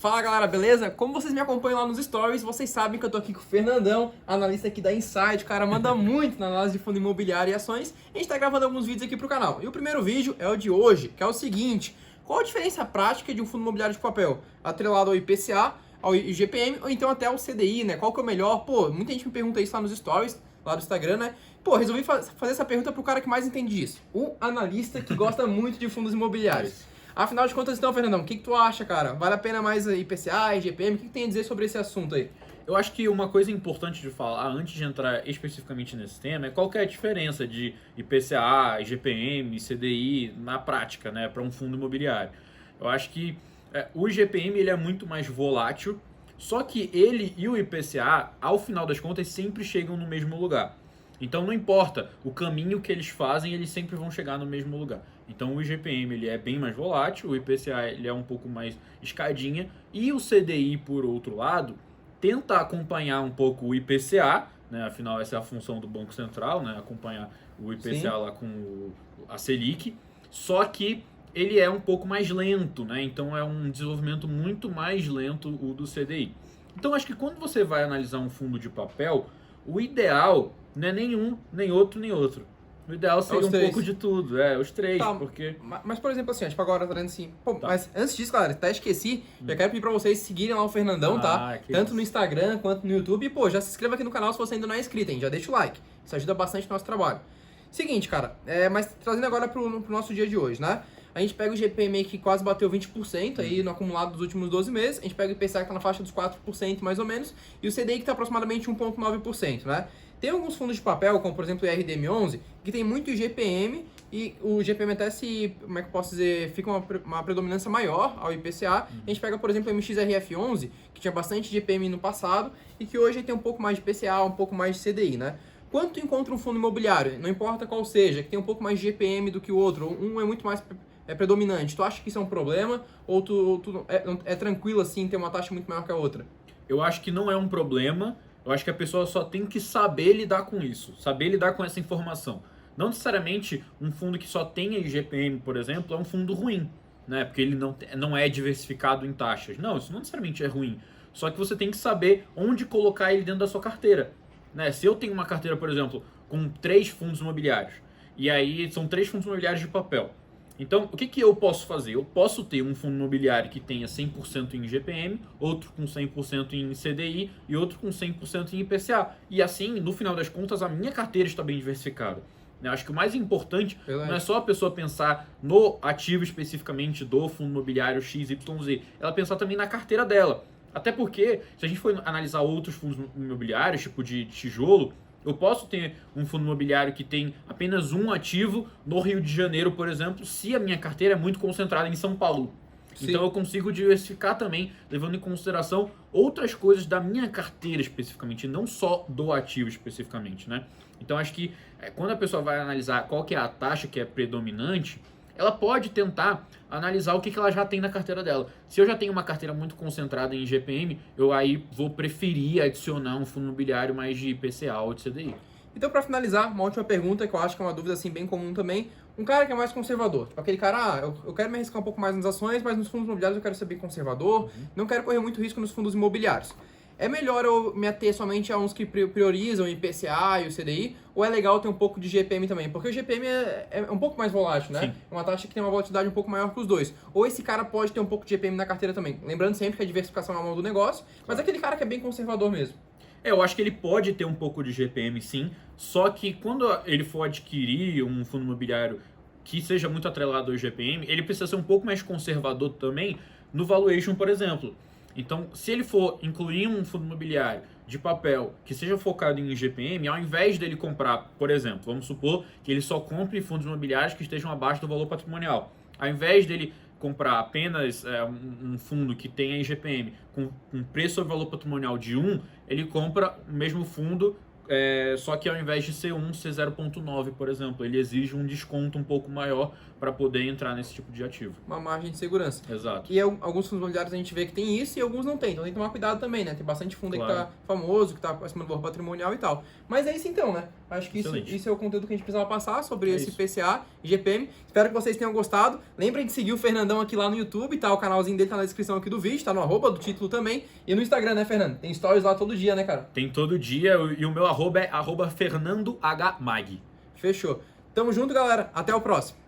Fala galera, beleza? Como vocês me acompanham lá nos stories, vocês sabem que eu tô aqui com o Fernandão, analista aqui da Insight. O cara manda muito na análise de fundo imobiliário e ações. A gente tá gravando alguns vídeos aqui pro canal. E o primeiro vídeo é o de hoje, que é o seguinte: qual a diferença prática de um fundo imobiliário de papel atrelado ao IPCA, ao IGPM ou então até ao CDI, né? Qual que é o melhor? Pô, muita gente me pergunta isso lá nos stories, lá do Instagram, né? Pô, resolvi fazer essa pergunta pro cara que mais entende disso. O analista que gosta muito de fundos imobiliários. Afinal de contas, então, Fernandão, o que tu acha, cara? Vale a pena mais IPCA, IGPM? O que tem a dizer sobre esse assunto aí? Eu acho que uma coisa importante de falar, antes de entrar especificamente nesse tema, é qual que é a diferença de IPCA, IGPM, CDI na prática, né, para um fundo imobiliário. Eu acho que o IGPM ele é muito mais volátil, só que ele e o IPCA, ao final das contas, sempre chegam no mesmo lugar. Então não importa o caminho que eles fazem, eles sempre vão chegar no mesmo lugar. Então o IGPM ele é bem mais volátil, o IPCA ele é um pouco mais escadinha e o CDI, por outro lado, tenta acompanhar um pouco o IPCA, né? Afinal essa é a função do Banco Central, né? Acompanhar o IPCA Sim. lá com a Selic, só que ele é um pouco mais lento, né? Então é um desenvolvimento muito mais lento o do CDI. Então acho que quando você vai analisar um fundo de papel, o ideal não é nenhum, nem outro, nem outro. O ideal seria os um três. pouco de tudo, os três, Tá, porque... mas por exemplo assim, tipo agora tá dizendo assim, pô, Tá. mas antes disso, galera, até esqueci, já quero pedir pra vocês seguirem lá o Fernandão, tá? Que Tanto isso. no Instagram quanto no YouTube. E, pô, já se inscreva aqui no canal se você ainda não é inscrito, hein? Já deixa o like, isso ajuda bastante no nosso trabalho. Seguinte, cara, mas trazendo agora pro nosso dia de hoje, né? A gente pega o GPM que quase bateu 20% aí no acumulado dos últimos 12 meses, a gente pega o IPCA que tá na faixa dos 4% mais ou menos, e o CDI que tá aproximadamente 1,9%, né? Tem alguns fundos de papel, como por exemplo o RDM11, que tem muito IGPM e o GPM até se, como é que eu posso dizer, fica uma predominância maior ao IPCA. A gente pega, por exemplo, o MXRF11, que tinha bastante IGPM no passado e que hoje tem um pouco mais de IPCA, um pouco mais de CDI, né? Quando tu encontra um fundo imobiliário, não importa qual seja, que tem um pouco mais de GPM do que o outro, um é muito mais predominante, tu acha que isso é um problema ou tu é tranquilo assim ter uma taxa muito maior que a outra? Eu acho que não é um problema. Eu acho que a pessoa só tem que saber lidar com isso, saber lidar com essa informação. Não necessariamente um fundo que só tenha IGPM, por exemplo, é um fundo ruim, né? Porque ele não é diversificado em taxas. Não, isso não necessariamente é ruim. Só que você tem que saber onde colocar ele dentro da sua carteira, né? Se eu tenho uma carteira, por exemplo, com 3 fundos imobiliários, e aí são 3 fundos imobiliários de papel. Então, o que eu posso fazer? Eu posso ter um fundo imobiliário que tenha 100% em IGPM, outro com 100% em CDI e outro com 100% em IPCA. E assim, no final das contas, a minha carteira está bem diversificada. Eu acho que o mais importante não é só a pessoa pensar no ativo especificamente do fundo imobiliário XYZ, ela pensar também na carteira dela. Até porque, se a gente for analisar outros fundos imobiliários, tipo de tijolo, eu posso ter um fundo imobiliário que tem apenas um ativo no Rio de Janeiro, por exemplo, se a minha carteira é muito concentrada em São Paulo. Sim. Então eu consigo diversificar também, levando em consideração outras coisas da minha carteira especificamente, não só do ativo especificamente, né? Então acho que quando a pessoa vai analisar qual que é a taxa que é predominante, ela pode tentar analisar o que ela já tem na carteira dela. Se eu já tenho uma carteira muito concentrada em GPM, eu aí vou preferir adicionar um fundo imobiliário mais de IPCA ou de CDI. Então, para finalizar, uma última pergunta que eu acho que é uma dúvida assim bem comum também. Um cara que é mais conservador, tipo aquele cara, eu quero me arriscar um pouco mais nas ações, mas nos fundos imobiliários eu quero ser bem conservador, não quero correr muito risco nos fundos imobiliários. É melhor eu me ater somente a uns que priorizam o IPCA e o CDI, ou é legal ter um pouco de GPM também? Porque o GPM é um pouco mais volátil, né? Sim. É uma taxa que tem uma volatilidade um pouco maior que os dois. Ou esse cara pode ter um pouco de GPM na carteira também. Lembrando sempre que a diversificação é a mão do negócio, mas aquele cara que é bem conservador mesmo. Eu acho que ele pode ter um pouco de GPM sim, só que quando ele for adquirir um fundo imobiliário que seja muito atrelado ao GPM, ele precisa ser um pouco mais conservador também no valuation, por exemplo. Então, se ele for incluir um fundo imobiliário de papel que seja focado em GPM, ao invés dele comprar, por exemplo, vamos supor que ele só compre fundos imobiliários que estejam abaixo do valor patrimonial. Ao invés dele comprar apenas um fundo que tenha IGPM com um preço sobre valor patrimonial de 1, ele compra o mesmo fundo, só que ao invés de ser 1, ser 0,9, por exemplo. Ele exige um desconto um pouco maior para poder entrar nesse tipo de ativo. Uma margem de segurança. Exato. E alguns fundos imobiliários a gente vê que tem isso e alguns não tem. Então tem que tomar cuidado também, né? Tem bastante fundo aí que Claro. tá famoso, que tá acima do valor patrimonial e tal. Mas é isso então, né? Acho que Excelente. isso é o conteúdo que a gente precisava passar sobre É esse isso. PCA e GPM. Espero que vocês tenham gostado. Lembrem de seguir o Fernandão aqui lá no YouTube, tá? O canalzinho dele tá na descrição aqui do vídeo, tá no arroba do título também. E no Instagram, né, Fernando? Tem stories lá todo dia, né, cara? Tem todo dia e o meu arroba é @FernandoHMag. Fechou. Tamo junto, galera. Até o próximo.